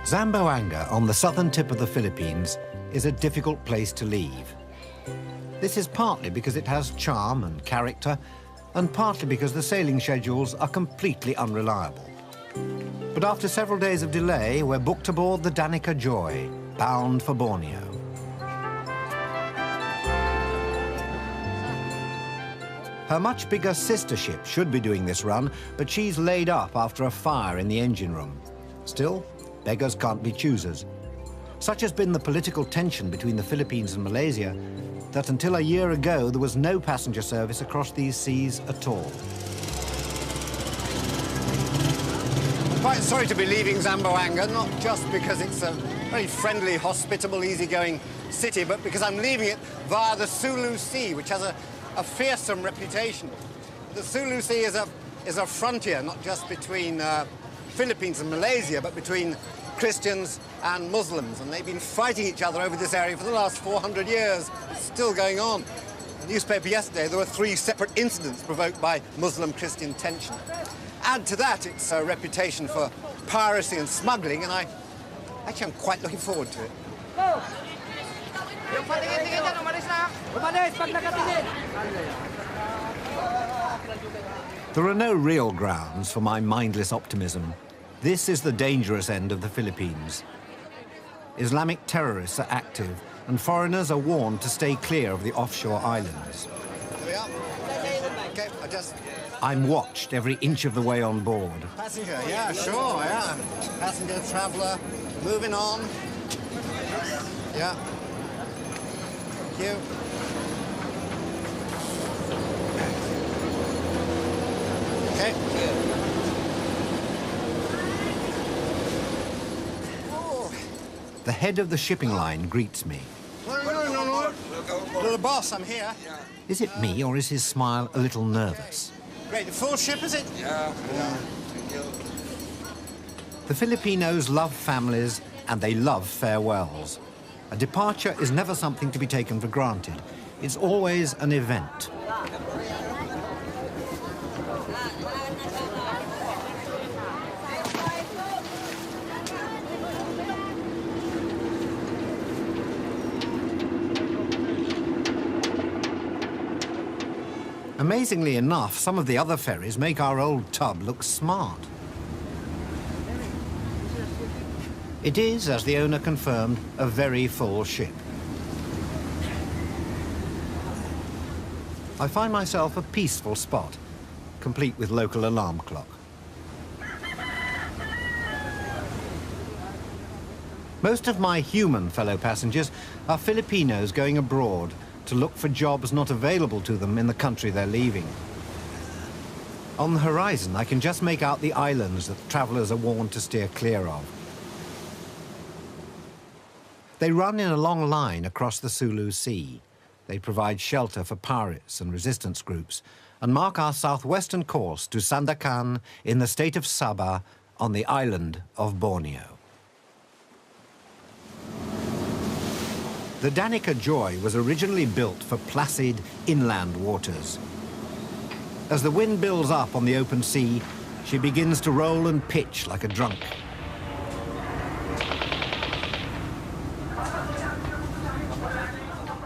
Zamboanga, on the southern tip of the Philippines, is a difficult place to leave. This is partly because it has charm and character, and partly because the sailing schedules are completely unreliable. But after several days of delay, we're booked aboard the Danica Joy, bound for Borneo. Her much bigger sister ship should be doing this run, but she's laid up after a fire in the engine room. Still, beggars can't be choosers. Such has been the political tension between the Philippines and Malaysia that until a year ago there was no passenger service across these seas at all. I'm quite sorry to be leaving Zamboanga, not just because it's a very friendly, hospitable, easygoing city, but because I'm leaving it via the Sulu Sea, which has a fearsome reputation. The Sulu Sea is a frontier, not just between Philippines and Malaysia, but between Christians and Muslims, and they've been fighting each other over this area for the last 400 years. It's still going on. In the newspaper yesterday, there were 3 separate incidents provoked by Muslim-Christian tension. Add to that its reputation for piracy and smuggling, and I'm quite looking forward to it. There are no real grounds for my mindless optimism. This is the dangerous end of the Philippines. Islamic terrorists are active, and foreigners are warned to stay clear of the offshore islands. There we are. Okay, I'm watched every inch of the way on board. Passenger, yeah, sure, yeah. Passenger, traveller, moving on. Yeah. Thank you. Okay. The head of the shipping line greets me. No. Little boss, I'm here. Is it me, or is his smile a little nervous? Great, the full ship, is it? Yeah. Thank you. The Filipinos love families, and they love farewells. A departure is never something to be taken for granted. It's always an event. Amazingly enough, some of the other ferries make our old tub look smart. It is, as the owner confirmed, a very full ship. I find myself a peaceful spot, complete with local alarm clock. Most of my human fellow passengers are Filipinos going abroad to look for jobs not available to them in the country they're leaving. On the horizon, I can just make out the islands that travellers are warned to steer clear of. They run in a long line across the Sulu Sea. They provide shelter for pirates and resistance groups and mark our southwestern course to Sandakan in the state of Sabah on the island of Borneo. The Danica Joy was originally built for placid inland waters. As the wind builds up on the open sea, she begins to roll and pitch like a drunk.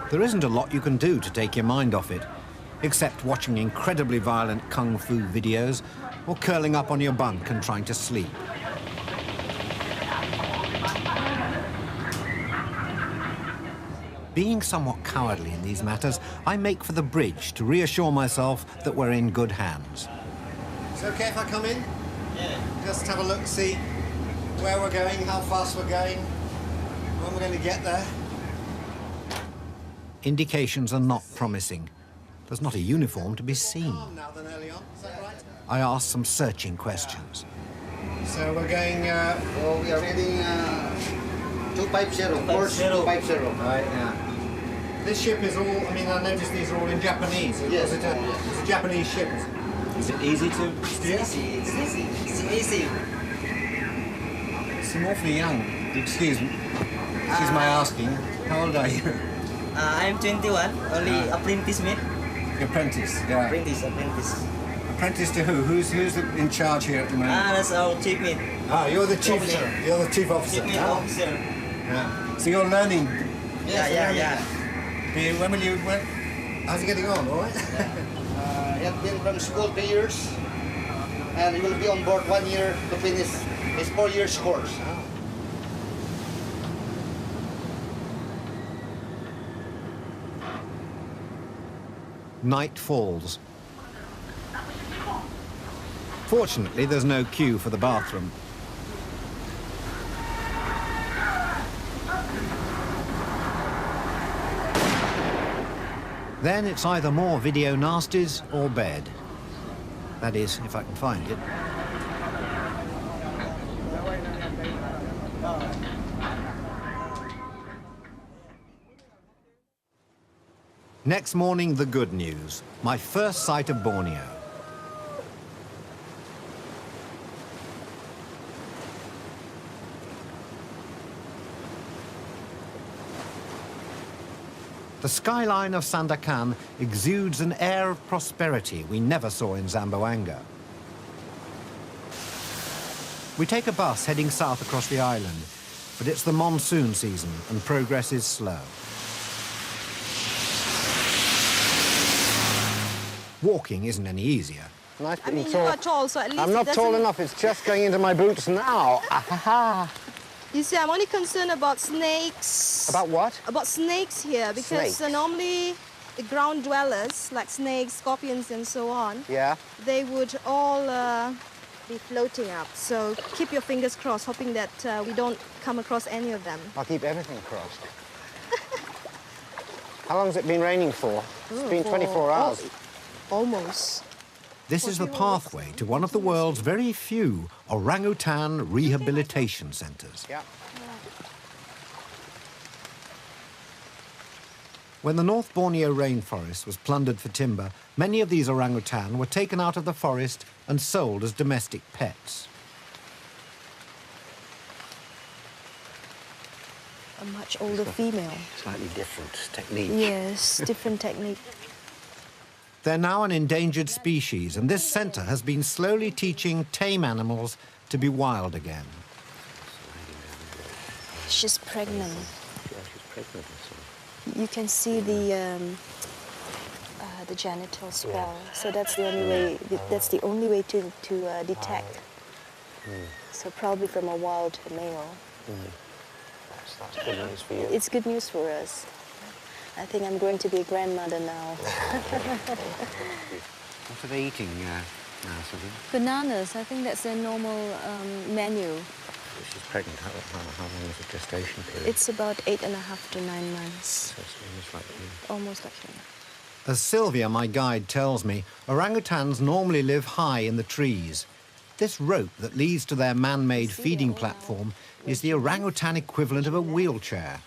There isn't a lot you can do to take your mind off it, except watching incredibly violent kung fu videos or curling up on your bunk and trying to sleep. Being somewhat cowardly in these matters, I make for the bridge to reassure myself that we're in good hands. Is it okay if I come in? Yeah. Just have a look, see where we're going, how fast we're going, when we're going to get there. Indications are not promising. There's not a uniform to be seen. Now than early on, is that right? I ask some searching questions. So we're going... we are heading 250, course 250. Right, yeah. This ship is all, I mean, I noticed these are all in Japanese. Yes. It's a Japanese ship. Is it easy to steer? It's easy. It's easy. You seem awfully young. Excuse me. Excuse my asking. How old are you? I'm 21, only apprentice mate. Apprentice, yeah. Apprentice. Apprentice to who? Who's in charge here at the moment? That's our chief meat. Ah, you're the chief. Officer. You're the chief officer. Chief meat Ah. officer. Yeah. So you're learning. Yeah. When will you? How's he getting on? All right. He has been from school 3 years, and he will be on board 1 year to finish his 4 years course. Night falls. Fortunately, there's no queue for the bathroom. Then it's either more video nasties or bed. That is, if I can find it. Next morning, the good news. My first sight of Borneo. The skyline of Sandakan exudes an air of prosperity we never saw in Zamboanga. We take a bus heading south across the island, but it's the monsoon season and progress is slow. Walking isn't any easier. Nice I mean, being you're not tall, so at least I'm not it tall doesn't- enough. It's just going into my boots now. You see, I'm only concerned about snakes. About what? About snakes here, because Snakes. Normally the ground dwellers, like snakes, scorpions, and so on, Yeah. they would all be floating up. So keep your fingers crossed, hoping that we don't come across any of them. I'll keep everything crossed. How long has it been raining for? It's been 24 hours. Almost. This is the pathway to one of the world's very few orangutan rehabilitation centres. Yeah. When the North Borneo rainforest was plundered for timber, many of these orangutan were taken out of the forest and sold as domestic pets. A much older female. Slightly different technique. Yes, different technique. They're now an endangered species, and this centre has been slowly teaching tame animals to be wild again. She's pregnant. Yeah, she's pregnant. You can see the genital swell. So that's the only way. That's the only way to detect. So probably from a wild male. That's good news for you. It's good news for us. I think I'm going to be a grandmother now. What are they eating now, Sylvia? Bananas. I think that's their normal menu. She's pregnant. How long is the gestation period? It's about 8.5 to 9 months. So it's almost like you. Almost like him. As Sylvia, my guide, tells me, orangutans normally live high in the trees. This rope that leads to their man-made feeding platform is the orangutan equivalent of a wheelchair.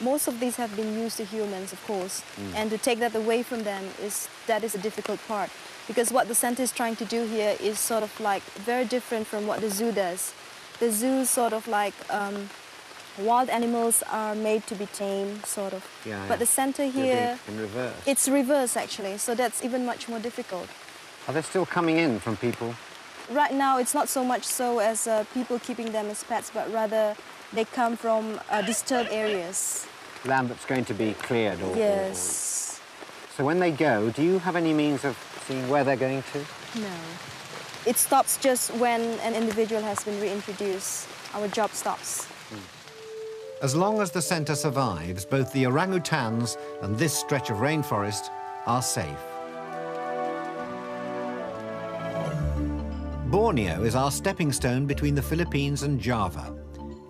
Most of these have been used to humans, of course, and to take that away from them is a difficult part, because what the center is trying to do here is sort of like very different from what the zoo does. The zoo sort of like wild animals are made to be tamed, sort of. Yeah, but the center here, in reverse. it's reverse actually, so that's even much more difficult. Are they still coming in from people? Right now, it's not so much so as people keeping them as pets, but rather they come from disturbed areas. Land that's going to be cleared or... Yes. So when they go, do you have any means of seeing where they're going to? No. It stops just when an individual has been reintroduced. Our job stops. As long as the centre survives, both the orangutans and this stretch of rainforest are safe. Borneo is our stepping stone between the Philippines and Java.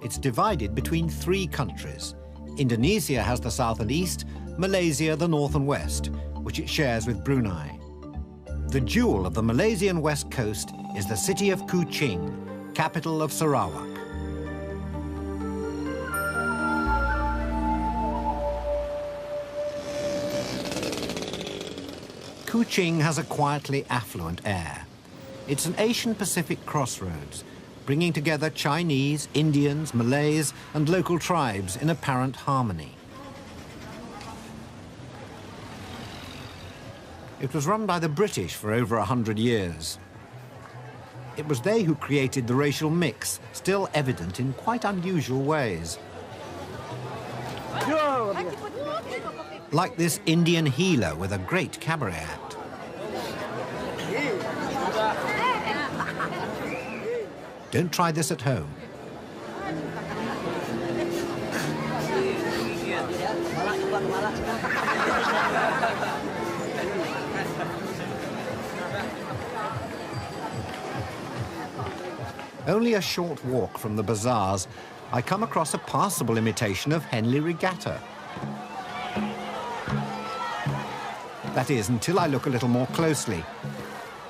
It's divided between 3 countries. Indonesia has the south and east, Malaysia the north and west, which it shares with Brunei. The jewel of the Malaysian west coast is the city of Kuching, capital of Sarawak. Kuching has a quietly affluent air. It's an Asian-Pacific crossroads, bringing together Chinese, Indians, Malays, and local tribes in apparent harmony. It was run by the British for over 100 years. It was they who created the racial mix, still evident in quite unusual ways. Like this Indian healer with a great cabaret act. Don't try this at home. Only a short walk from the bazaars, I come across a passable imitation of Henley Regatta. That is, until I look a little more closely.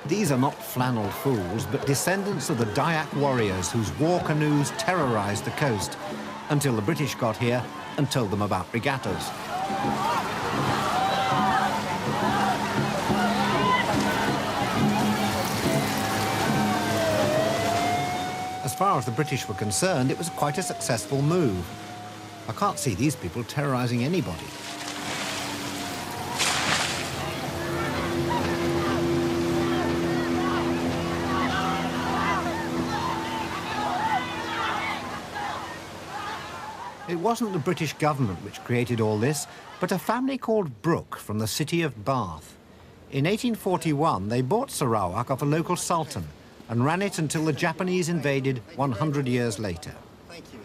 These are not flannelled fools, but descendants of the Dayak warriors whose war canoes terrorised the coast until the British got here and told them about regattas. As far as the British were concerned, it was quite a successful move. I can't see these people terrorising anybody. It wasn't the British government which created all this, but a family called Brooke from the city of Bath. In 1841, they bought Sarawak off a local sultan and ran it until the Japanese invaded 100 years later. Thank you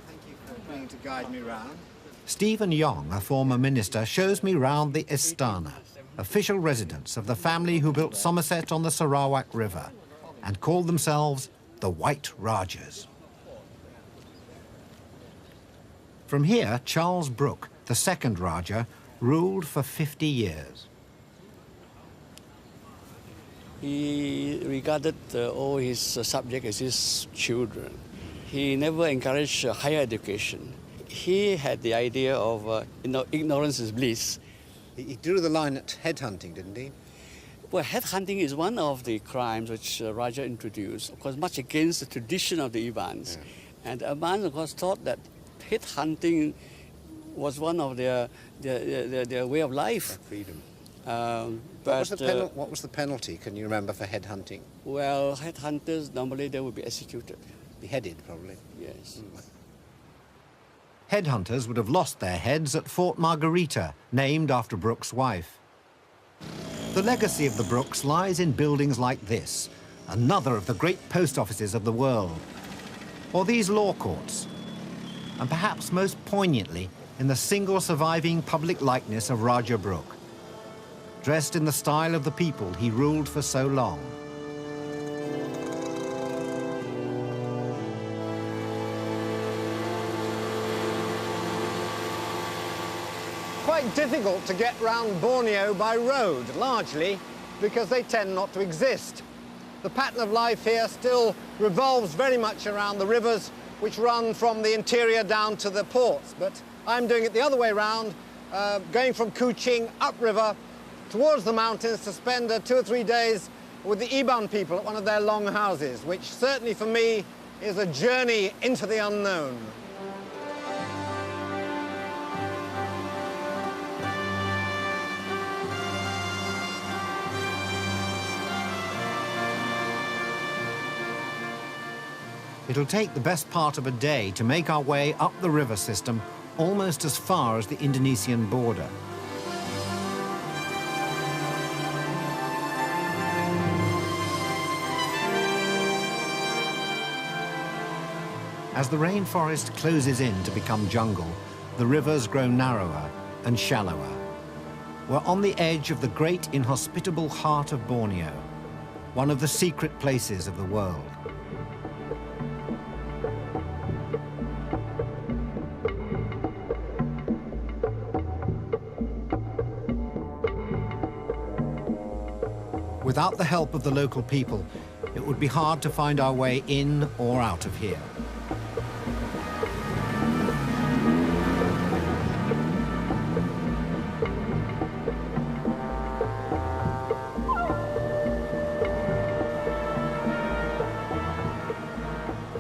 for agreeing to guide me round. Stephen Yong, a former minister, shows me round the Istana, official residence of the family who built Somerset on the Sarawak River and called themselves the White Rajas. From here, Charles Brooke, the second Raja, ruled for 50 years. He regarded all his subjects as his children. He never encouraged higher education. He had the idea of ignorance is bliss. He drew the line at headhunting, didn't he? Well, headhunting is one of the crimes which Raja introduced, of course, much against the tradition of the Ibans. Yeah. And the Ibans, of course, thought that headhunting was one of their way of life. Their freedom. What was the penalty, can you remember, for headhunting? Well, headhunters, normally they would be executed. Beheaded, probably. Yes. Headhunters would have lost their heads at Fort Margarita, named after Brooke's wife. The legacy of the Brookes lies in buildings like this, another of the great post offices of the world, or these law courts, and perhaps most poignantly in the single surviving public likeness of Raja Brooke, dressed in the style of the people he ruled for so long. Quite difficult to get round Borneo by road, largely because they tend not to exist. The pattern of life here still revolves very much around the rivers which run from the interior down to the ports, but I'm doing it the other way round, going from Kuching upriver towards the mountains to spend 2 or 3 days with the Iban people at one of their long houses, which certainly for me is a journey into the unknown. It'll take the best part of a day to make our way up the river system almost as far as the Indonesian border. As the rainforest closes in to become jungle, the rivers grow narrower and shallower. We're on the edge of the great inhospitable heart of Borneo, one of the secret places of the world. Without the help of the local people, it would be hard to find our way in or out of here.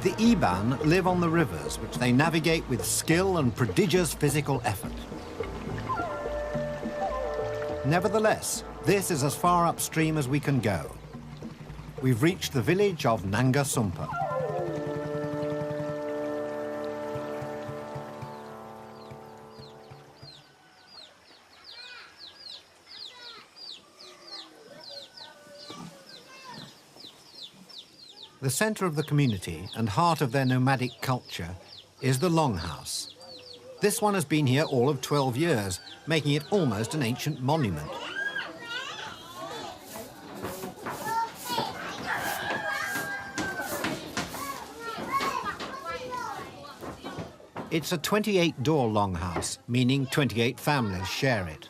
The Iban live on the rivers, which they navigate with skill and prodigious physical effort. Nevertheless, This is as far upstream as we can go. We've reached the village of Nanga Sumpa. The centre of the community and heart of their nomadic culture is the longhouse. This one has been here all of 12 years, making it almost an ancient monument. It's a 28-door longhouse, meaning 28 families share it.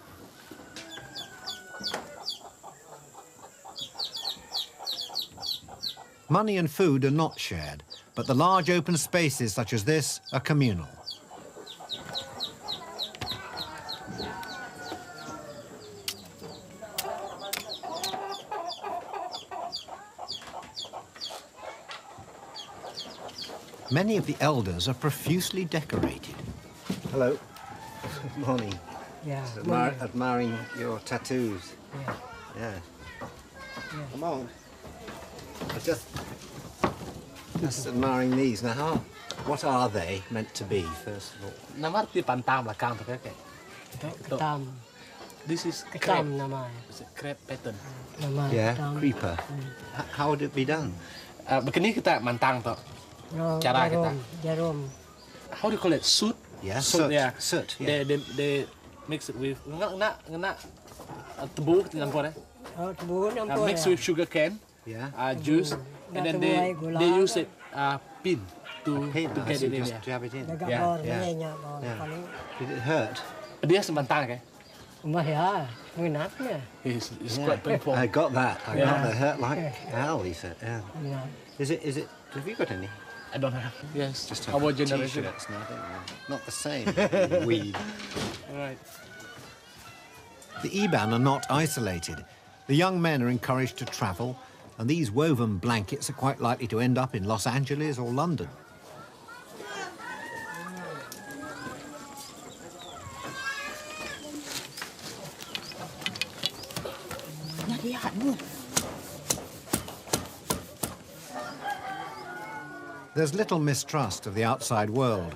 Money and food are not shared, but the large open spaces such as this are communal. Many of the elders are profusely decorated. Hello. Morning. Yeah. Admiring your tattoos. Yeah. Yeah. Come on. I just admiring these. Now, what are they meant to be, first of all? Namanya pantang belakang pakai. Ketam. This is Ketam crab. namanya. It's a crab pattern. Nama Yeah, ketam. creeper. How would it be done? Begini kita mantang toh. No, Cara kita. jarum. How do you call it? Soot. Yeah, Soot. soot. Yeah. Soot, yeah. They mix it with ngena tebu dengan apa? Oh, tebu nampak. Mix with sugar cane, Yeah. juice, and then they use it pin to Paint to get it in. just Yeah. to have it in. Dekat Yeah, bawah yeah. banyak bawah. Yeah. Paling Did it hurt? Dia semantang kan? mah ya, minatnya. It's Yeah, quite painful. I got that. I Yeah. got the hurt like hell, he said. Yeah. Minat. Is it, have you got any? I don't have. Yes. Just Our generation. T-shirts now, don't you? Not the same. Weed. Right. The Iban are not isolated. The young men are encouraged to travel, and these woven blankets are quite likely to end up in Los Angeles or London. There's little mistrust of the outside world.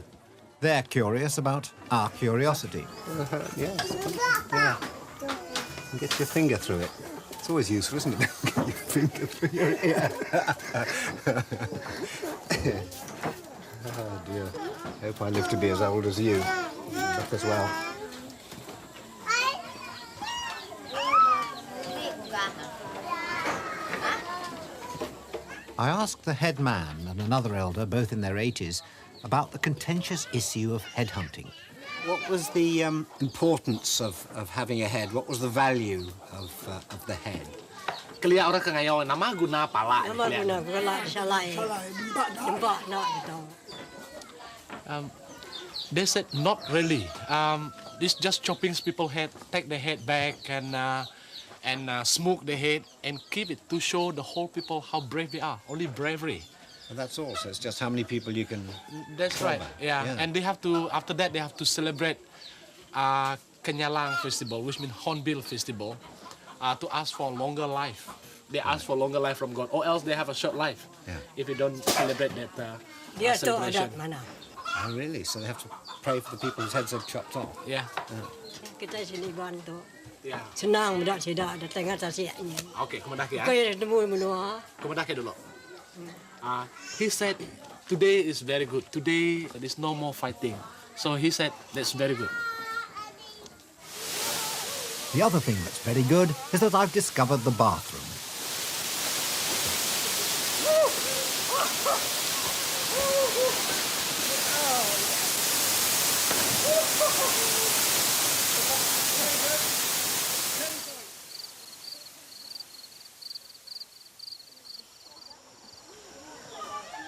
They're curious about our curiosity. Yes. Yeah. Get your finger through it. It's always useful, isn't it? Get your finger through your ear. Oh dear. Hope I live to be as old as you. Up as well. I asked the head man and another elder, both in their 80s, about the contentious issue of headhunting. What was the importance of having a head? What was the value of the head? Kelia orang kengayo nama guna pala. Nama guna pala salai. Jempak nak gitu. They said not really. It's just chopping people's head, take the head back and smoke the head and keep it to show the whole people how brave they are. Only bravery. And that's all. So it's just how many people you can. That's right. Yeah. And they have to. After that, they have to celebrate Kenyalang Festival, which means Hornbill Festival, to ask for longer life. They ask for longer life from God, or else they have a short life. Yeah. If you don't celebrate that Dia tu celebration. adat mana? Oh, really? So they have to pray for the people whose heads are chopped off. Yeah. Kita sini bantu. Yeah. Senang budak tidak datang atas siaknya. Okay, kemudian ya. Kau yang temu menua. Kemudian dulu. He said, today is very good. Today there's no more fighting. So he said, that's very good. The other thing that's very good is that I've discovered the bathroom.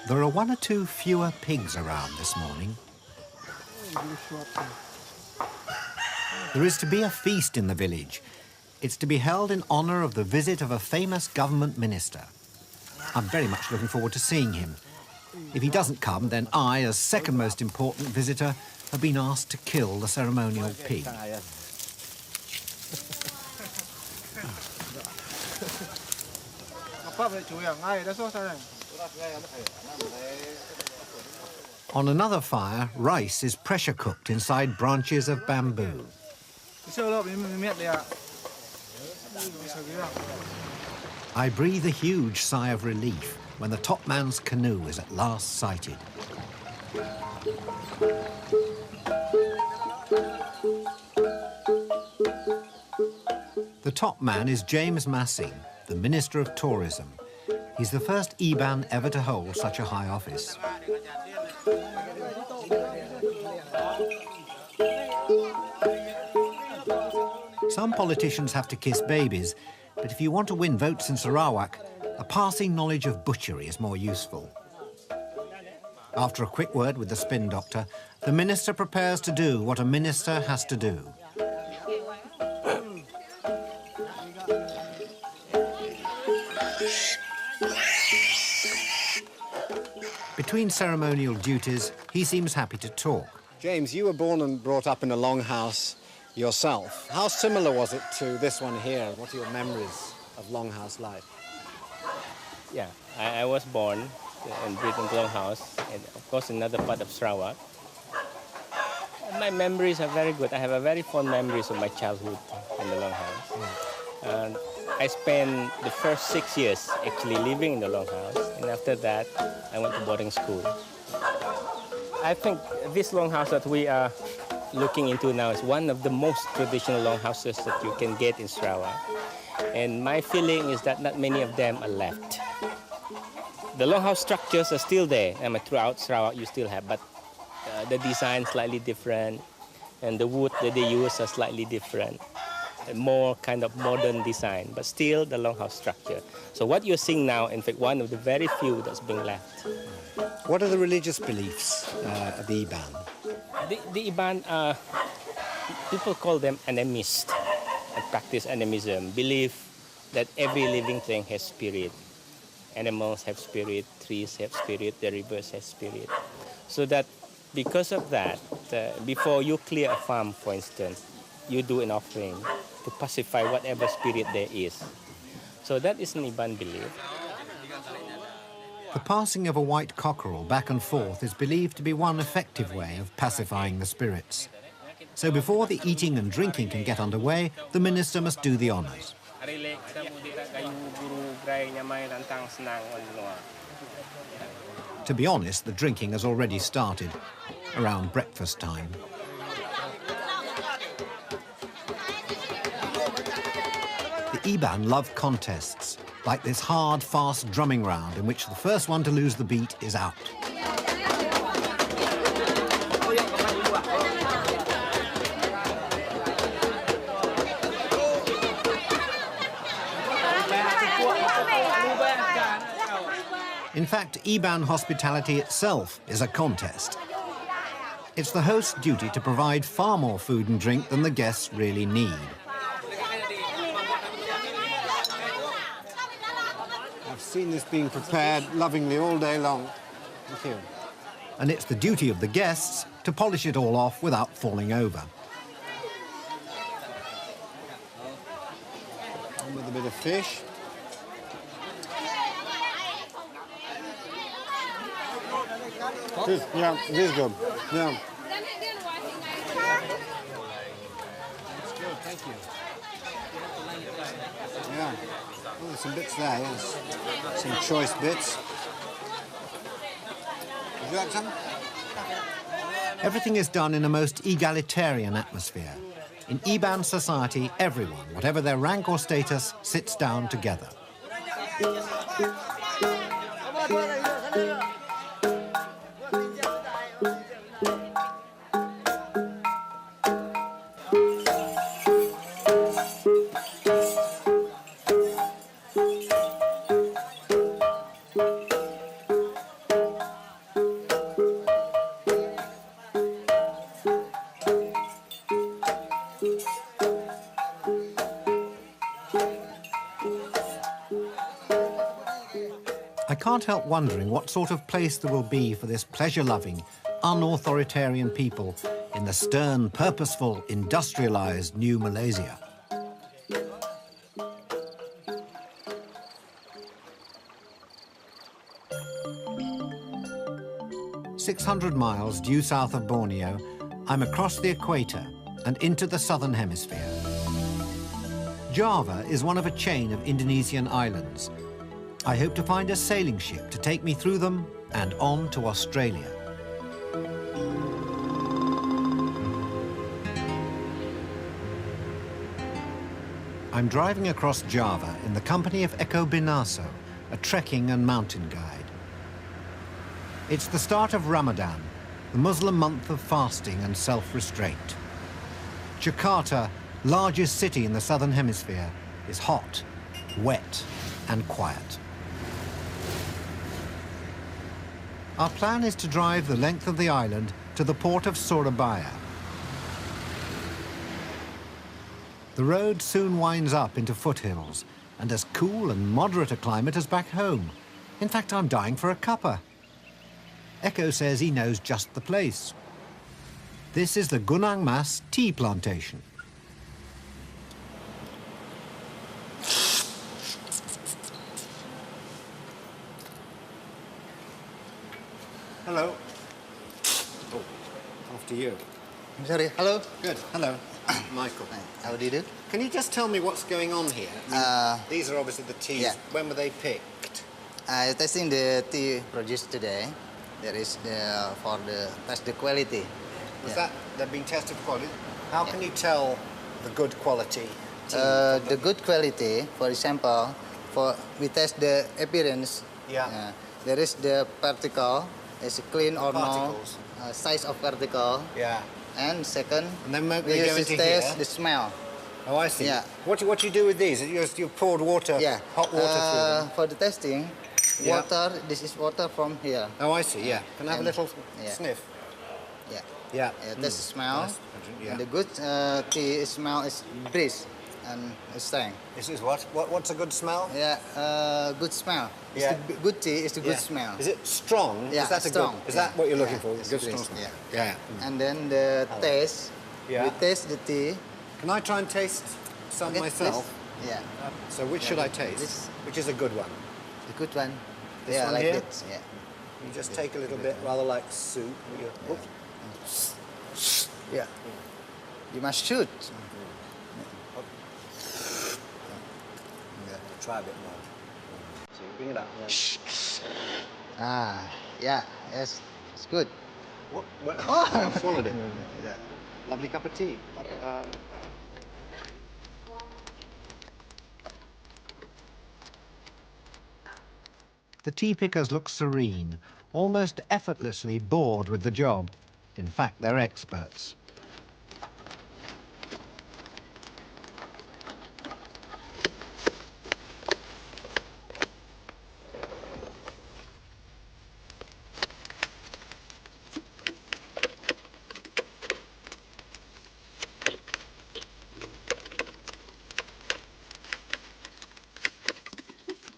There are one or two fewer pigs around this morning. There is to be a feast in the village. It's to be held in honour of the visit of a famous government minister. I'm very much looking forward to seeing him. If he doesn't come, then I, as second most important visitor, have been asked to kill the ceremonial pig. On another fire, rice is pressure cooked inside branches of bamboo. I breathe a huge sigh of relief when the top man's canoe is at last sighted. The top man is James Massing, the Minister of Tourism. He's the first Iban ever to hold such a high office. Some politicians have to kiss babies, but if you want to win votes in Sarawak, a passing knowledge of butchery is more useful. After a quick word with the spin doctor, the minister prepares to do what a minister has to do. Between ceremonial duties, he seems happy to talk. James, you were born and brought up in a longhouse yourself. How similar was it to this one here? What are your memories of longhouse life? Yeah, I was born and bred in Longhouse, and of course another part of Sarawak. My memories are very good. I have a very fond memories of my childhood in the Longhouse. And I spent the first 6 years actually living in the Longhouse, and after that I went to boarding school. I think this longhouse that we are looking into now is one of the most traditional longhouses that you can get in Sarawak. And my feeling is that not many of them are left. The longhouse structures are still there. I mean, throughout Sarawak you still have, but the design is slightly different, and the wood that they use are slightly different. A more kind of modern design, but still the longhouse structure. So what you're seeing now, in fact, one of the very few that's being left. What are the religious beliefs of the Iban? The Iban, people call them animists and practice animism, believe that every living thing has spirit. Animals have spirit, trees have spirit, the rivers have spirit. So that because of that, before you clear a farm, for instance, you do an offering to pacify whatever spirit there is. So that is an Iban belief. The passing of a white cockerel back and forth is believed to be one effective way of pacifying the spirits. So before the eating and drinking can get underway, the minister must do the honours. To be honest, the drinking has already started, around breakfast time. The Iban love contests, like this hard, fast drumming round in which the first one to lose the beat is out. In fact, Iban hospitality itself is a contest. It's the host's duty to provide far more food and drink than the guests really need. I've seen this being prepared lovingly all day long. Thank you. And it's the duty of the guests to polish it all off without falling over. And with a bit of fish. Yeah, it is good. Yeah. It's good, thank you. Yeah. Oh, there's some bits there, yes. Some choice bits. Would you like some? Everything is done in a most egalitarian atmosphere. In Iban society, everyone, whatever their rank or status, sits down together. I can't help wondering what sort of place there will be for this pleasure-loving, unauthoritarian people in the stern, purposeful, industrialised new Malaysia. 600 miles due south of Borneo, I'm across the equator and into the southern hemisphere. Java is one of a chain of Indonesian islands. I hope to find a sailing ship to take me through them and on to Australia. I'm driving across Java in the company of Eko Binaso, a trekking and mountain guide. It's the start of Ramadan, the Muslim month of fasting and self-restraint. Jakarta, largest city in the southern hemisphere, is hot, wet, and quiet. Our plan is to drive the length of the island to the port of Surabaya. The road soon winds up into foothills and as cool and moderate a climate as back home. In fact, I'm dying for a cuppa. Eko says he knows just the place. This is the Gunung Mas tea plantation. Hello. Oh, after you. I'm sorry. Hello. Good. Hello. Michael. How do you do? Can you just tell me what's going on here? These are obviously the teas. Yeah. When were they picked? Testing the tea produced today. There is for the test the quality. Was that they're being tested for quality? How can you tell the good quality tea? The good quality, for example, we test the appearance. Yeah. There is the particle, is clean or Particles. no, size of particle. Yeah. And second, And then we they go use into test here. the smell. Oh, I see. Yeah. What do you do with these? You've poured water, Yeah. hot water through them. For the testing, Yeah. water. This is water from here. Oh, I see. Yeah. Can I have a And- little yeah. sniff? Yeah. Yeah. Test the smell. Nice. Yeah. And the good tea smell is brisk and strong. This is what? What's a good smell? Yeah, good smell. It's Yeah. the good tea is the good Yeah. smell. Is it strong? Yeah, is that strong. A good, is that what you're looking for? It's Good brisk, strong smell. yeah. Yeah. And then the taste. Yeah. We taste the tea. Can I try and taste some Okay, myself? please. Yeah, So which should I taste? This- Which is a good one? the good one. This yeah, one like here? this. Yeah. You just take a little bit, rather like soup. Oops. Yeah. You must shoot. Try a bit more. So you bring it up. Ah, yeah. Yes, it's good. What? I swallowed it. Yeah. Lovely cup of tea. The tea pickers look serene, almost effortlessly bored with the job. In fact, they're experts.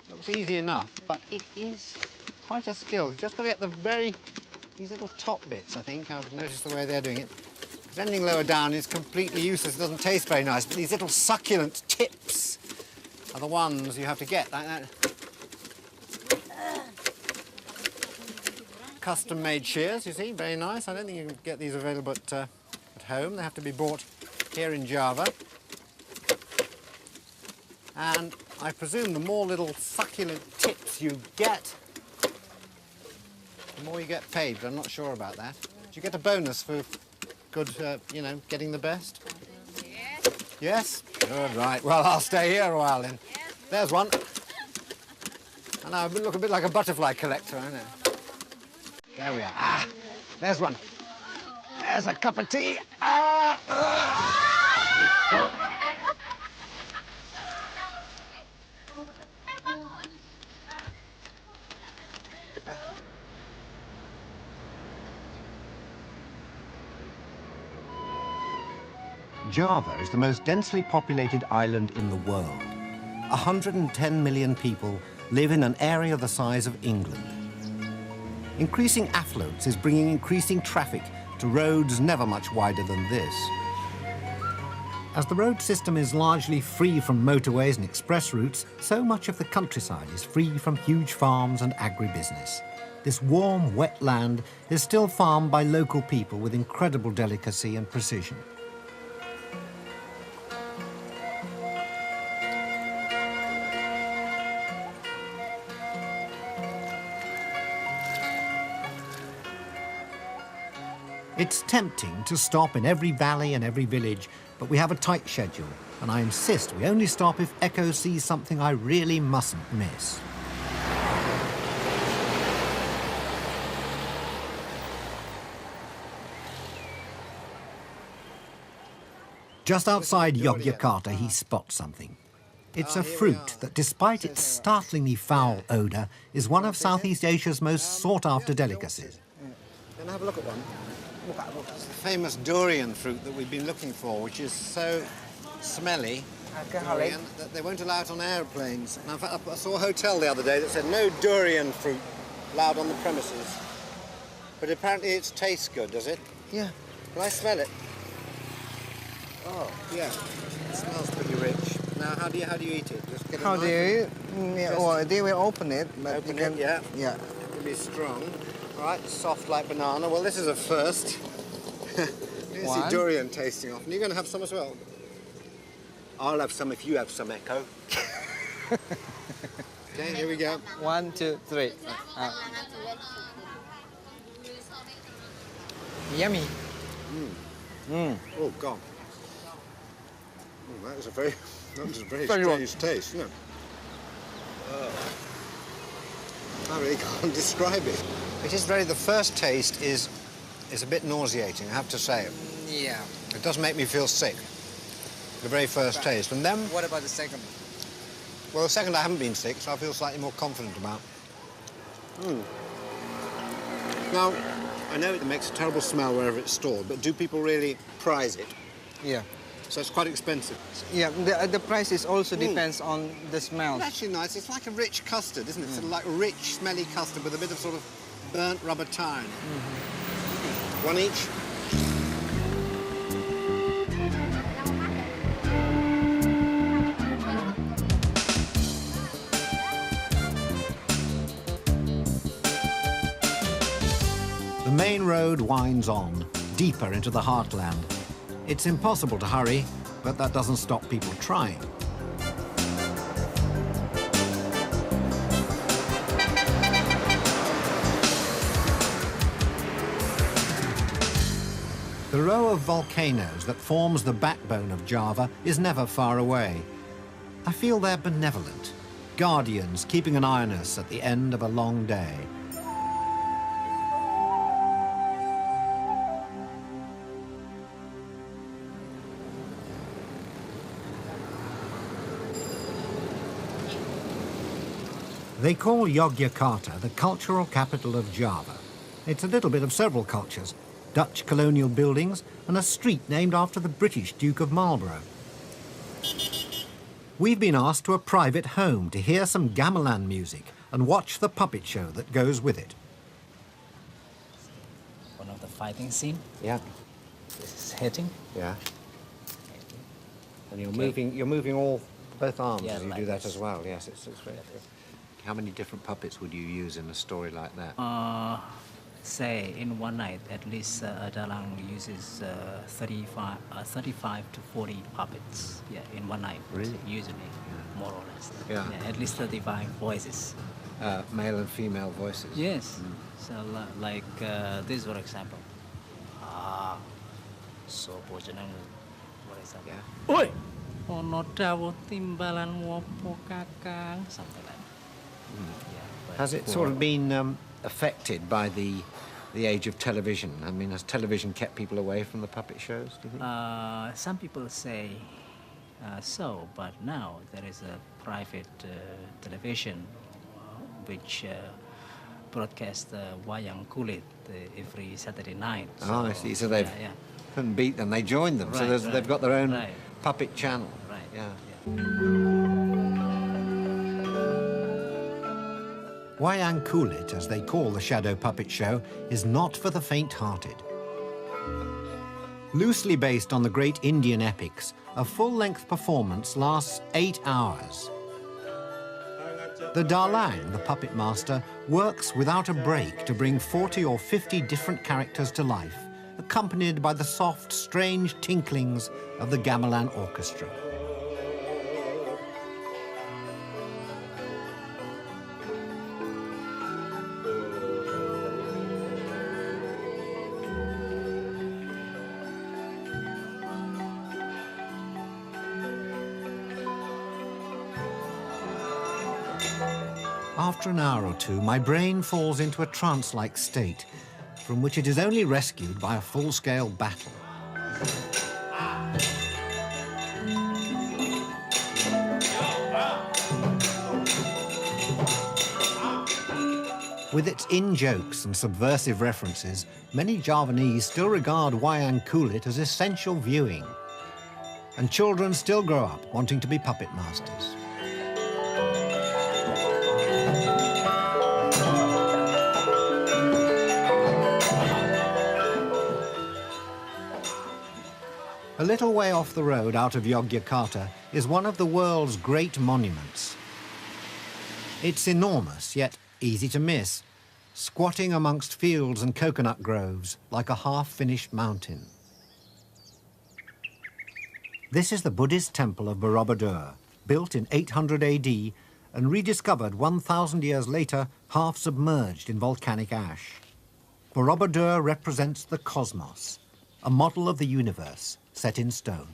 Looks easy enough, but it is quite a skill. You've just got to get these little top bits, I think. I've noticed the way they're doing it. Because anything lower down is completely useless. It doesn't taste very nice. But these little succulent tips are the ones you have to get, like that. Custom-made shears, you see, very nice. I don't think you can get these available at home. They have to be bought here in Java. And I presume the more little succulent tips you get, the more you get paid, but I'm not sure about that. Do you get a bonus for good, you know, getting the best? Yes. Yes? Good, right. Well, I'll stay here a while then. Yes. There's one. I know, I look a bit like a butterfly collector, I know. There we are. Ah, there's one. There's a cup of tea. Ah! Java is the most densely populated island in the world. 110 million people live in an area the size of England. Increasing affluence is bringing increasing traffic to roads never much wider than this. As the road system is largely free from motorways and express routes, so much of the countryside is free from huge farms and agribusiness. this warm, wet land is still farmed by local people with incredible delicacy and precision. It's tempting to stop in every valley and every village, but we have a tight schedule, and I insist we only stop if Echo sees something I really mustn't miss. Just outside Yogyakarta, he spots something. It's a fruit that, despite its startlingly foul odour, is one of Southeast Asia's most sought-after delicacies. Can I have a look at one? It's the famous durian fruit that we've been looking for, which is so smelly, durian, that they won't allow it on aeroplanes. And in fact, I saw a hotel the other day that said no durian fruit allowed on the premises. But apparently it tastes good, does it? Yeah. Can I smell it? Oh, yeah. It smells pretty rich. Now, how do you eat it? Just get a How knife do you? and Yeah, or they will open it, but open you can. it, yeah. Yeah. It'll be strong. Right, soft like banana. Well, this is a first. You see One. durian tasting off. And you're going to have some as well. I'll have some if you have some, Echo. Okay, here we go. 1, 2, 3. Yummy. Oh, God. Oh, that was a very Very strange taste, isn't it? I really can't describe it. It is very, the first taste is a bit nauseating, I have to say. Yeah. It does make me feel sick, the very first taste. And then, What about the second? well, the second I haven't been sick, so I feel slightly more confident about. Now, I know it makes a terrible smell wherever it's stored, but do people really prize it? Yeah. So it's quite expensive. Yeah. The price is also depends on the smell. It's actually nice. It's like a rich custard, isn't it? Sort of like rich, smelly custard with a bit of sort of burnt rubber tie in it. One each. The main road winds on, deeper into the heartland. It's impossible to hurry, but that doesn't stop people trying. The row of volcanoes that forms the backbone of Java is never far away. I feel they're benevolent, guardians keeping an eye on us at the end of a long day. They call Yogyakarta the cultural capital of Java. It's a little bit of several cultures, Dutch colonial buildings and a street named after the British Duke of Marlborough. We've been asked to a private home to hear some gamelan music and watch the puppet show that goes with it. One of the fighting scene. Yeah. This is hitting. Yeah. And you're Okay. moving both arms Yeah, as you like do that this. as well. Yes, it's very good. How many different puppets would you use in a story like that? Say in one night, at least Dalang uses 35 to 40 puppets. Yeah, in one night. Really? Usually, more or less. Yeah. At least 35 voices. Male and female voices. Yes. So like this, for example. So bojanang, what is that? Yeah. Oi! Ono dawo timbalan wopo kakang, something like that. Yeah, but Has it sort of been affected by the age of television? I mean, has television kept people away from the puppet shows, do you think? Some people say so, but now there is a private television which broadcasts Wayang Kulit every Saturday night. Oh, I see. So they've yeah. couldn't beat them. They joined them. So Right, they've right, got their own right. puppet channel. Right. Yeah. Wayang Kulit, as they call the shadow puppet show, is not for the faint-hearted. Loosely based on the great Indian epics, a full-length performance lasts 8 hours. The Dalang, the puppet master, works without a break to bring 40 or 50 different characters to life, accompanied by the soft, strange tinklings of the gamelan orchestra. After an hour or two, my brain falls into a trance-like state, from which it is only rescued by a full-scale battle. With its in-jokes and subversive references, many Javanese still regard wayang kulit as essential viewing. And children still grow up wanting to be puppet masters. A little way off the road out of Yogyakarta is one of the world's great monuments. It's enormous, yet easy to miss, squatting amongst fields and coconut groves like a half-finished mountain. This is the Buddhist temple of Borobudur, built in 800 AD and rediscovered 1,000 years later, half submerged in volcanic ash. Borobudur represents the cosmos, a model of the universe set in stone.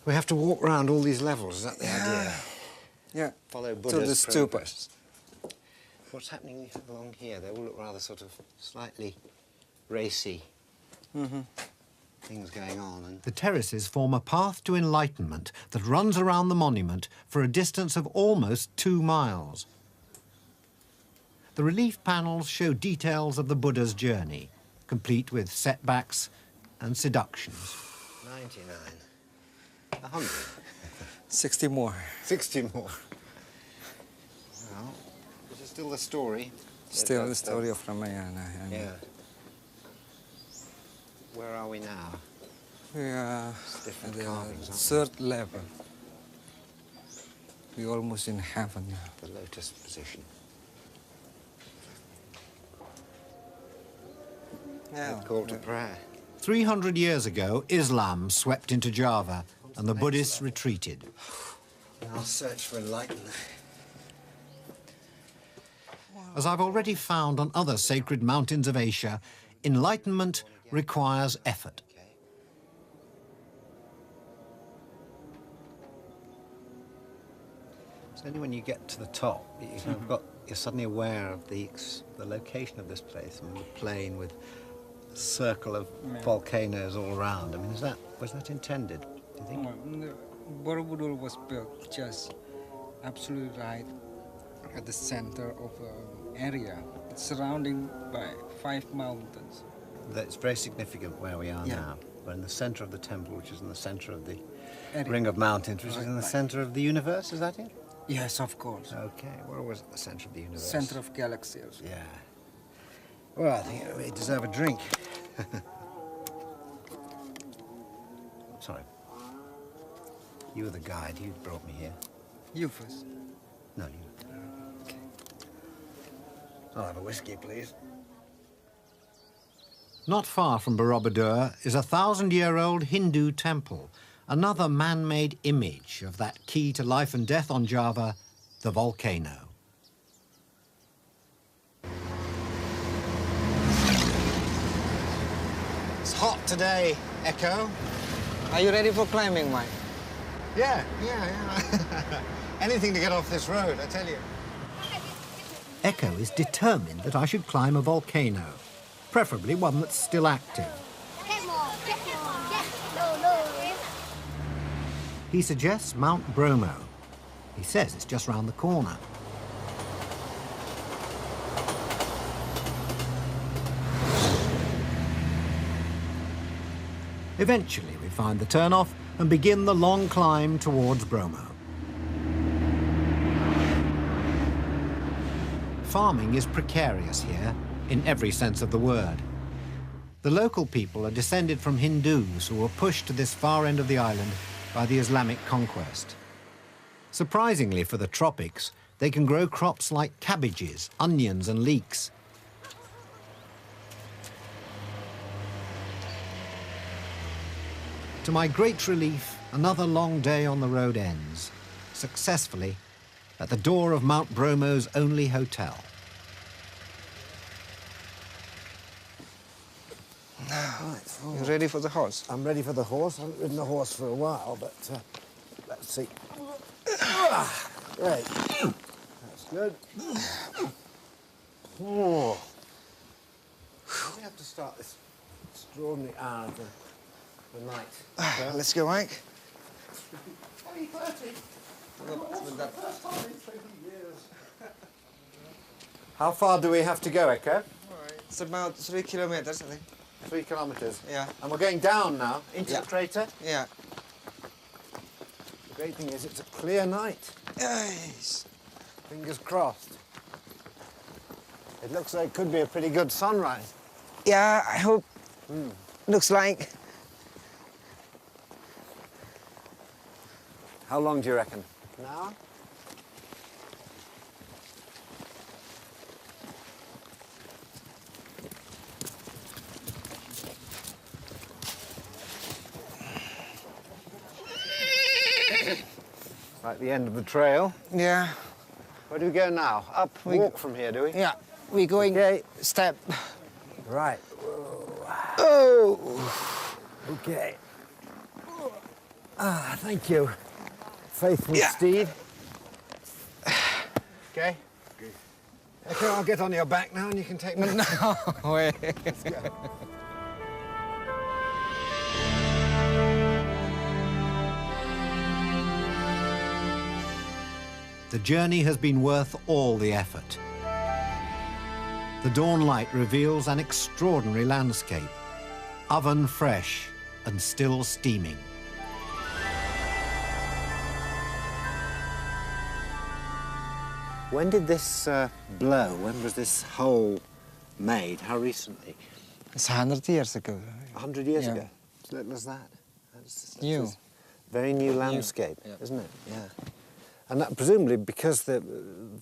We have to walk around all these levels, is that the idea? Yeah. Follow To Buddha's the progress. What's happening along here? They all look rather sort of slightly racy. Things going on. And The terraces form a path to enlightenment that runs around the monument for a distance of almost 2 miles. The relief panels show details of the Buddha's journey, complete with setbacks and seductions. 99. 100. 60 more. 60 more. Well, this is still the story. Still the story of Ramayana. Yeah. Where are we now? We are It's different at the carvings, aren't 3rd level. We're almost in heaven now. The lotus position. Yeah. Call to prayer. 300 years ago, Islam swept into Java and the Buddhists retreated. Our search for enlightenment. As I've already found on other sacred mountains of Asia, enlightenment requires effort. It's only when you get to the top that you're suddenly aware of the location of this place and the plain with a circle of volcanoes all around. I mean, was that intended, do you think? Borobudur was built just absolutely right at the center of an area. It's surrounded by 5 mountains. That's very significant where we are now. We're in the center of the temple, which is in the center of the ring of mountains, which is in the center of the universe, is that it? Yes, of course. Okay, we're always at the center of the universe. Center of galaxies. Yeah. Well, I think we deserve a drink. Sorry. You were the guide. You brought me here. You first. No, you. Okay. I'll have a whiskey, please. Not far from Borobudur is a 1,000-year-old Hindu temple, another man-made image of that key to life and death on Java, the volcano. It's hot today, Echo. Are you ready for climbing, Mike? Yeah. Anything to get off this road, I tell you. Echo is determined that I should climb a volcano, preferably one that's still active. He suggests Mount Bromo. He says it's just round the corner. Eventually, we find the turnoff and begin the long climb towards Bromo. Farming is precarious here, in every sense of the word. The local people are descended from Hindus who were pushed to this far end of the island by the Islamic conquest. Surprisingly for the tropics, they can grow crops like cabbages, onions and leeks. To my great relief, another long day on the road ends, successfully, at the door of Mount Bromo's only hotel. Right. You ready for the horse? I'm ready for the horse. I haven't ridden a horse for a while, but let's see. Great. That's good. Oh. We have to start this extraordinary hour of the night. Let's go, Mike. How far do we have to go, Echo? It's about 3 kilometers, I think. 3 kilometers. Yeah. And we're going down now, into the crater? Yeah. The great thing is it's a clear night. Yes. Fingers crossed. It looks like it could be a pretty good sunrise. Yeah, I hope. Looks like. How long do you reckon? An hour? Right at the end of the trail. Yeah. Where do we go now? Up, walk from here, do we? Yeah. We're going step. Right. Oh. Okay. Ah, thank you. Faithful steed. Okay. Okay, I'll get on your back now and you can take me. No way. Let's go. The journey has been worth all the effort. The dawn light reveals an extraordinary landscape, oven fresh and still steaming. When did this blow? When was this hole made? How recently? It's 100 years ago. 100 years ago? So little as that? That's New. Very new landscape, isn't it? Yeah. And that, presumably, because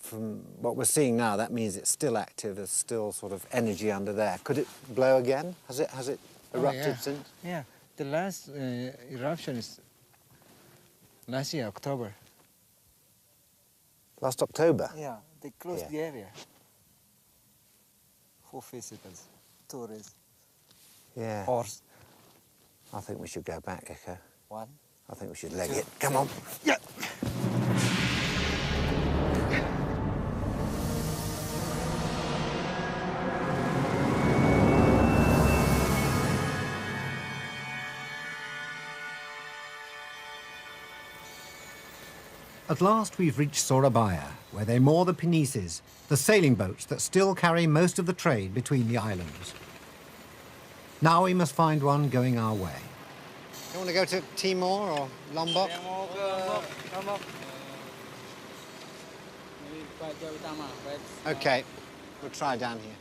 from what we're seeing now, that means it's still active. There's still sort of energy under there. Could it blow again? Has it erupted since? Yeah. The last eruption is last year, October. Last October? Yeah. They closed the area for visitors, tourists. Yeah. Horse. I think we should go back, Echo. One. I think we should leg it. Come on. Yeah. At last we've reached Surabaya, where they moor the pinnices, the sailing boats that still carry most of the trade between the islands. Now we must find one going our way. You want to go to Timor or Lombok? Okay, we'll try down here.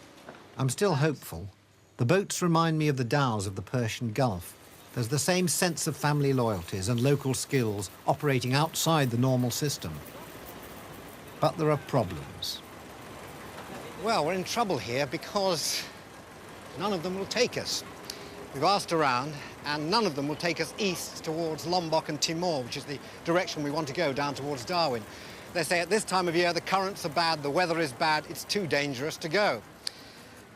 I'm still hopeful. The boats remind me of the dhows of the Persian Gulf. There's the same sense of family loyalties and local skills operating outside the normal system. But there are problems. Well, we're in trouble here because none of them will take us. We've asked around, and none of them will take us east towards Lombok and Timor, which is the direction we want to go, down towards Darwin. They say at this time of year the currents are bad, the weather is bad, it's too dangerous to go.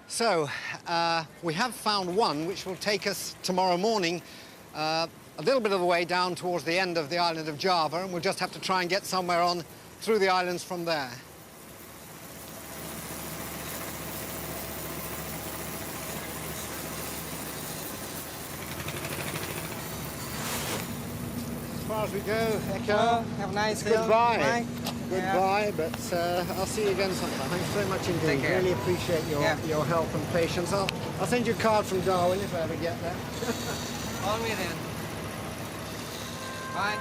So we have found one which will take us tomorrow morning a little bit of the way down towards the end of the island of Java, and we'll just have to try and get somewhere on through the islands from there. As far as we go, Echo. Have a nice day. Goodbye. Goodbye, but I'll see you again sometime. Thanks very much indeed. Take care. Really appreciate your help and patience. I'll send you a card from Darwin if I ever get there. Call me then. Bye.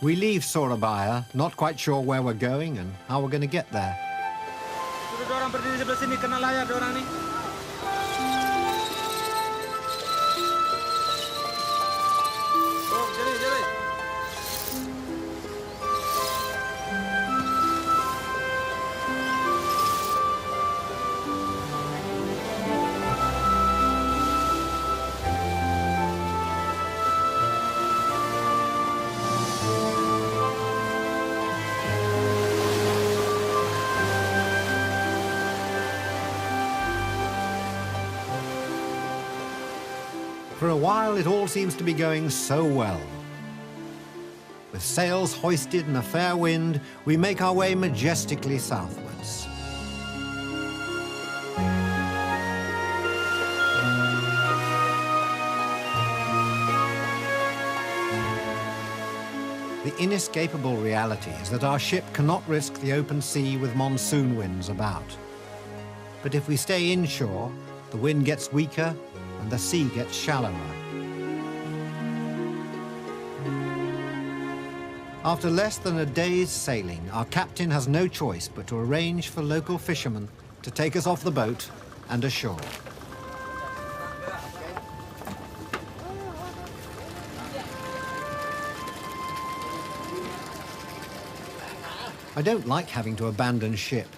We leave Surabaya, not quite sure where we're going and how we're going to get there. For a while, it all seems to be going so well. With sails hoisted and a fair wind, we make our way majestically southwards. The inescapable reality is that our ship cannot risk the open sea with monsoon winds about. But if we stay inshore, the wind gets weaker and the sea gets shallower. After less than a day's sailing, our captain has no choice but to arrange for local fishermen to take us off the boat and ashore. I don't like having to abandon ship.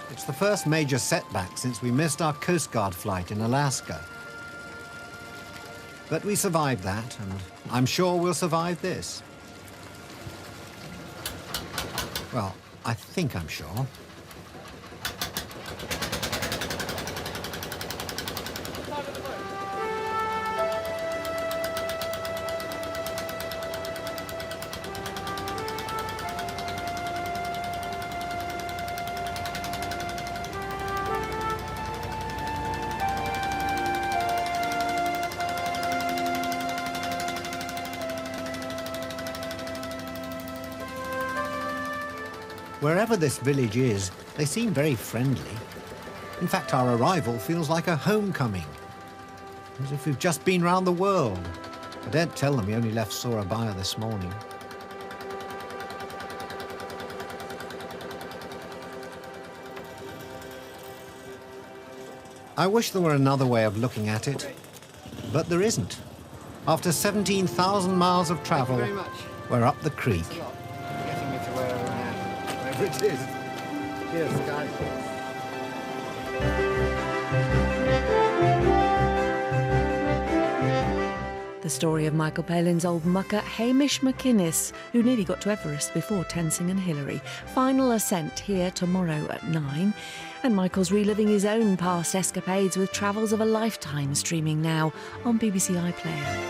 It's the first major setback since we missed our Coast Guard flight in Alaska. But we survived that, and I'm sure we'll survive this. Well, I think I'm sure. Wherever this village is, they seem very friendly. In fact, our arrival feels like a homecoming, as if we've just been round the world. I daren't tell them we only left Surabaya this morning. I wish there were another way of looking at it, but there isn't. After 17,000 miles of travel, we're up the creek. Getting me to wherever it is. Cheers, guys. The story of Michael Palin's old mucker, Hamish McInnes, who nearly got to Everest before Tenzing and Hillary. Final ascent here tomorrow at 9. And Michael's reliving his own past escapades with Travels of a Lifetime, streaming now on BBC iPlayer.